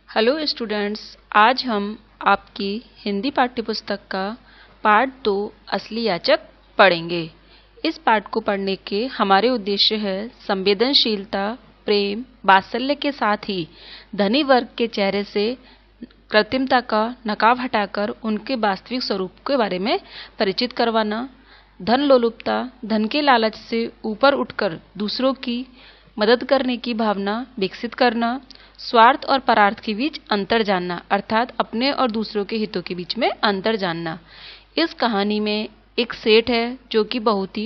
Hello students, आज हम आपकी हिंदी पाठ्यपुस्तक का पाठ 2 असली याचक पढ़ेंगे। इस पाठ को पढ़ने के हमारे उद्देश्य है संवेदनशीलता, प्रेम, वात्सल्य के साथ ही धनी वर्ग के चेहरे से कृत्रिमता का नकाब हटाकर उनके वास्तविक स्वरूप के बारे में परिचित करवाना, धन लोलुपता, धन के लालच से ऊपर उठकर दूसरों की मदद करने की भावना विकसित करना, स्वार्थ और परार्थ के बीच अंतर जानना अर्थात अपने और दूसरों के हितों के बीच में अंतर जानना। इस कहानी में एक सेठ है जो कि बहुत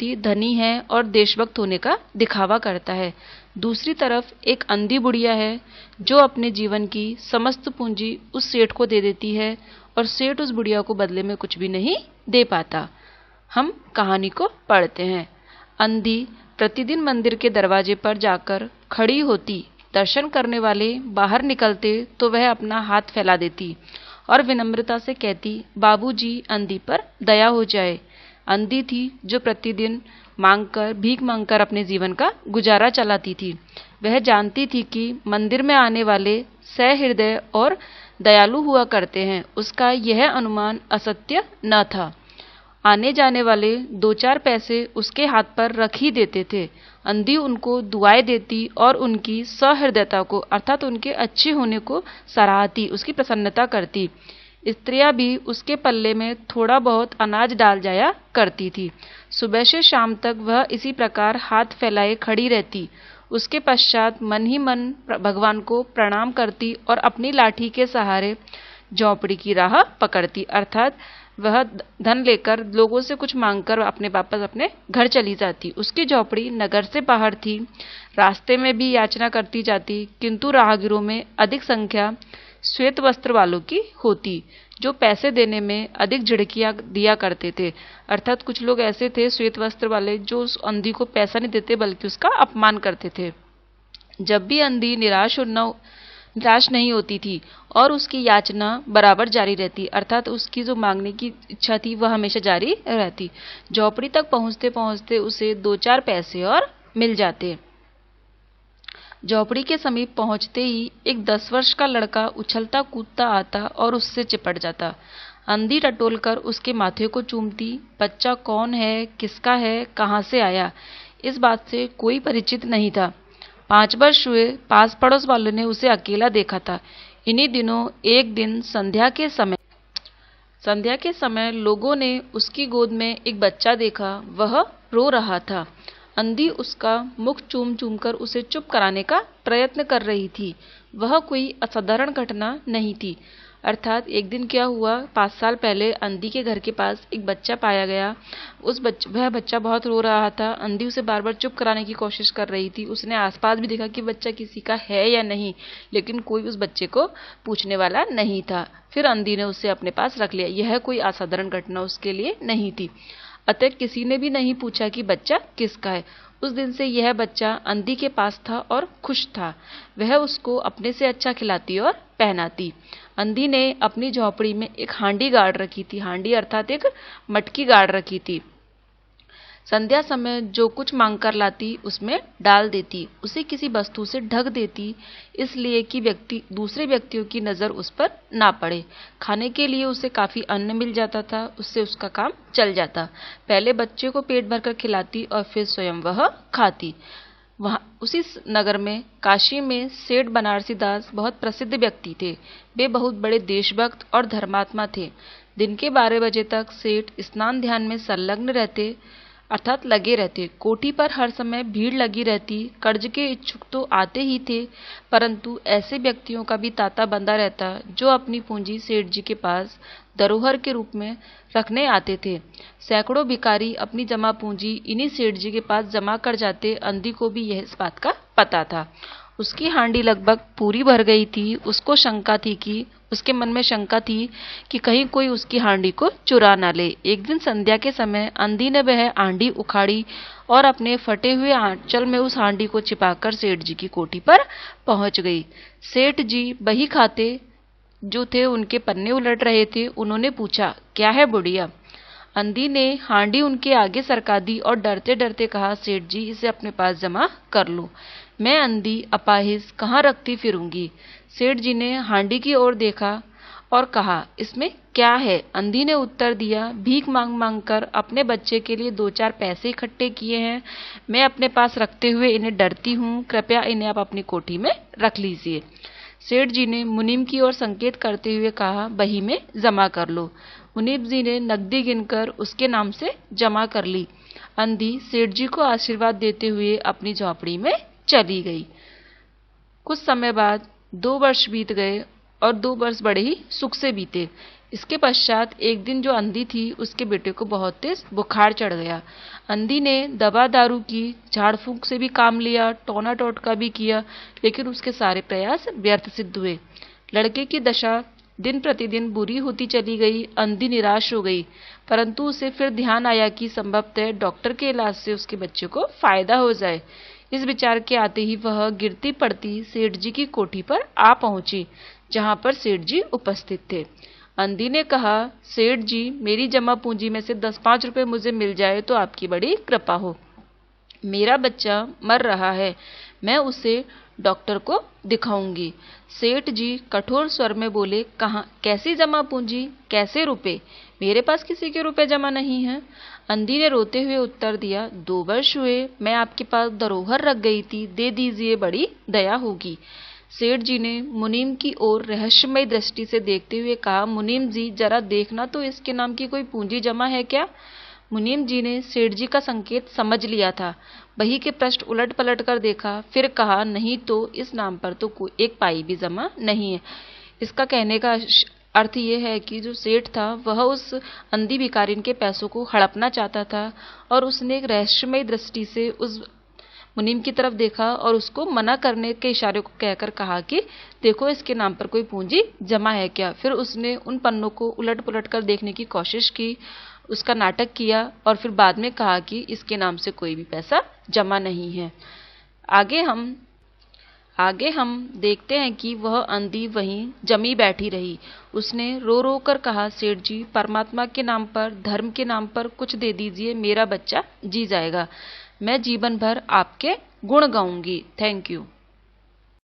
ही धनी है और देशभक्त होने का दिखावा करता है। दूसरी तरफ एक अंधी बुढ़िया है जो अपने जीवन की समस्त पूंजी उस सेठ को दे देती है और सेठ उस बुढ़िया को बदले में कुछ भी नहीं दे पाता। हम कहानी को पढ़ते हैं। अंधी प्रतिदिन मंदिर के दरवाजे पर जाकर खड़ी होती, दर्शन करने वाले बाहर निकलते तो वह अपना हाथ फैला देती और विनम्रता से कहती, बाबूजी, अंधी पर दया हो जाए। अंधी थी जो प्रतिदिन भीख मांगकर अपने जीवन का गुजारा चलाती थी। वह जानती थी कि मंदिर में आने वाले सहृदय और दयालु हुआ करते हैं। उसका यह अनुमान असत्य न था। आने जाने वाले 2-4 पैसे उसके हाथ पर रख ही देते थे। अंधी उनको दुआएं देती और उनकी सहृदयता को अर्थात उनके अच्छे होने को सराहती, उसकी प्रसन्नता करती। स्त्रियां भी उसके पल्ले में थोड़ा बहुत अनाज डाल जाया करती थी। सुबह से शाम तक वह इसी प्रकार हाथ फैलाए खड़ी रहती। उसके पश्चात मन ही मन भगवान को प्रणाम करती और अपनी लाठी के सहारे झोंपड़ी की राह पकड़ती अर्थात वह धन लेकर लोगों से कुछ मांगकर वापस अपने घर चली जाती। उसकी झोपड़ी नगर से बाहर थी। रास्ते में भी याचना करती जाती, किंतु राहगीरों में अधिक संख्या श्वेत वस्त्र वालों की होती जो पैसे देने में अधिक झिड़कियां दिया करते थे। अर्थात कुछ लोग ऐसे थे श्वेत वस्त्र वाले जो उस अंधी को पैसा नहीं देते बल्कि उसका अपमान करते थे। जब भी अंधी निराश नहीं होती थी और उसकी याचना बराबर जारी रहती अर्थात उसकी जो मांगने की इच्छा थी वह हमेशा जारी रहती। झोपड़ी तक पहुंचते पहुंचते उसे 2-4 पैसे और मिल जाते। झोपड़ी के समीप पहुंचते ही एक 10 वर्ष का लड़का उछलता कूदता आता और उससे चिपट जाता। अंधी टटोलकर उसके माथे को चूमती। बच्चा कौन है, किसका है, कहाँ से आया, इस बात से कोई परिचित नहीं था। 5 वर्ष हुए, पास पड़ोस वालों ने उसे अकेला देखा था। इन्हीं दिनों एक दिन संध्या के समय लोगों ने उसकी गोद में एक बच्चा देखा। वह रो रहा था। अंधी उसका मुख चूम चूम कर उसे चुप कराने का प्रयत्न कर रही थी। वह कोई असाधारण घटना नहीं थी। अर्थात एक दिन क्या हुआ, 5 साल पहले अंधी के घर के पास एक बच्चा पाया गया। वह बच्चा बहुत रो रहा था। अंधी उसे बार बार चुप कराने की कोशिश कर रही थी। उसने आसपास भी देखा कि बच्चा किसी का है या नहीं, लेकिन कोई उस बच्चे को पूछने वाला नहीं था। फिर अंधी ने उसे अपने पास रख लिया। यह कोई असाधारण घटना उसके लिए नहीं थी। अतः किसी ने भी नहीं पूछा कि बच्चा किसका है। उस दिन से यह बच्चा अंधी के पास था और खुश था। वह उसको अपने से अच्छा खिलाती और पहनाती। अंधी ने अपनी झोपड़ी में एक हांडी गाड़ रखी थी। हांडी अर्थात एक मटकी गाड़ रखी थी। संध्या समय जो कुछ मांग कर लाती उसमें डाल देती। उसे किसी वस्तु से ढक देती इसलिए कि दूसरे व्यक्तियों की नजर उस पर ना पड़े। खाने के लिए उसे काफी अन्न मिल जाता था। उससे उसका काम चल जाता। पहले बच्चे को पेट भरकर खिलाती और फिर स्वयं वह खाती। उसी नगर में काशी में सेठ बनारसी दास बहुत प्रसिद्ध व्यक्ति थे। वे बहुत बड़े देशभक्त और धर्मात्मा थे। दिन के 12 बजे तक सेठ स्नान ध्यान में संलग्न रहते अर्थात लगे रहते। कोठी पर हर समय भीड़ लगी रहती। कर्ज के इच्छुक तो आते ही थे, परंतु ऐसे व्यक्तियों का भी तांता बंधा रहता जो अपनी पूंजी सेठ जी के पास धरोहर के रूप में रखने आते थे। सैकड़ों भिखारी अपनी जमा पूंजी इन्हीं सेठ जी के पास जमा कर जाते। अंधी को भी यह इस बात का पता था। उसकी हांडी लगभग पूरी भर गई थी। उसके मन में शंका थी कि कहीं कोई उसकी हांडी को चुरा न ले। एक दिन संध्या के समय अंधी ने वह हांडी उखाड़ी और अपने फटे हुए आंचल में उस हांडी को छिपाकर सेठ जी की कोठी पर पहुंच गई। सेठ जी बही खाते जो थे उनके पन्ने उलट रहे थे। उन्होंने पूछा, क्या है बुढ़िया? अंधी ने हांडी उनके आगे सरका दी और डरते डरते कहा, सेठ जी, इसे अपने पास जमा कर लो। मैं अंधी अपाहिज कहाँ रखती फिरूंगी। सेठ जी ने हांडी की ओर देखा और कहा, इसमें क्या है? अंधी ने उत्तर दिया, भीख मांग मांग कर अपने बच्चे के लिए 2-4 पैसे इकट्ठे किए हैं। मैं अपने पास रखते हुए इन्हें डरती हूँ। कृपया इन्हें आप अपनी कोठी में रख लीजिए। सेठ जी ने मुनीम की ओर संकेत करते हुए कहा, बही में जमा कर लो। मुनीम जी ने नकदी गिनकर उसके नाम से जमा कर ली। अंधी सेठ जी को आशीर्वाद देते हुए अपनी झोपड़ी में चली गई। कुछ समय बाद 2 वर्ष बीत गए और 2 वर्ष बड़े ही सुख से बीते। इसके पश्चात एक दिन जो अंधी थी उसके बेटे को बहुत तेज बुखार चढ़ गया। अंधी ने दवा दारू की, झाड़ फूंक से भी काम लिया, टोना टोटका भी किया, लेकिन उसके सारे प्रयास व्यर्थ सिद्ध हुए। लड़के की दशा दिन प्रतिदिन बुरी होती चली गई। अंधी निराश हो गई, परंतु उसे फिर ध्यान आया कि संभवतः डॉक्टर के इलाज से उसके बच्चे को फायदा हो जाए। इस विचार के आते ही वह गिरती पड़ती सेठ जी की कोठी पर आ पहुंची, जहां पर सेठ जी उपस्थित थे। अंधी ने कहा, सेठ जी, मेरी जमा पूंजी में से 10-5 रुपए मुझे मिल जाए तो आपकी बड़ी कृपा हो। मेरा बच्चा मर रहा है, मैं उसे डॉक्टर को दिखाऊंगी। सेठ जी कठोर स्वर में बोले, कहाँ, कैसी जमा पूंजी, कैसे रुपए? मेरे पास किसी के रुपए जमा नहीं है। अंधी ने रोते हुए उत्तर दिया, 2 वर्ष हुए, मैं आपके पास धरोहर रख गई थी, दे दीजिए, बड़ी दया होगी। सेठ जी ने मुनीम की ओर रहस्यमय दृष्टि से देखते हुए कहा, मुनीम जी, जरा देखना तो इसके नाम की कोई पूंजी जमा है क्या? मुनीम जी ने सेठ जी का संकेत समझ लिया था। बही के पृष्ठ उलट पलट कर देखा, फिर कहा, नहीं तो इस नाम पर तो कोई एक पाई भी जमा नहीं है। इसका कहने का अर्थ यह है कि जो सेठ था वह उस अंधी भिखारिन के पैसों को हड़पना चाहता था, और उसने एक रहस्यमय दृष्टि से उस मुनीम की तरफ देखा और उसको मना करने के इशारे को कहकर कहा कि देखो इसके नाम पर कोई पूंजी जमा है क्या। फिर उसने उन पन्नों को उलट पुलट कर देखने की कोशिश की, उसका नाटक किया और फिर बाद में कहा कि इसके नाम से कोई भी पैसा जमा नहीं है। आगे हम देखते हैं कि वह अंधी वहीं जमी बैठी रही। उसने रो रो कर कहा, सेठ जी, परमात्मा के नाम पर, धर्म के नाम पर कुछ दे दीजिए, मेरा बच्चा जी जाएगा। मैं जीवन भर आपके गुण गाऊंगी। Thank you.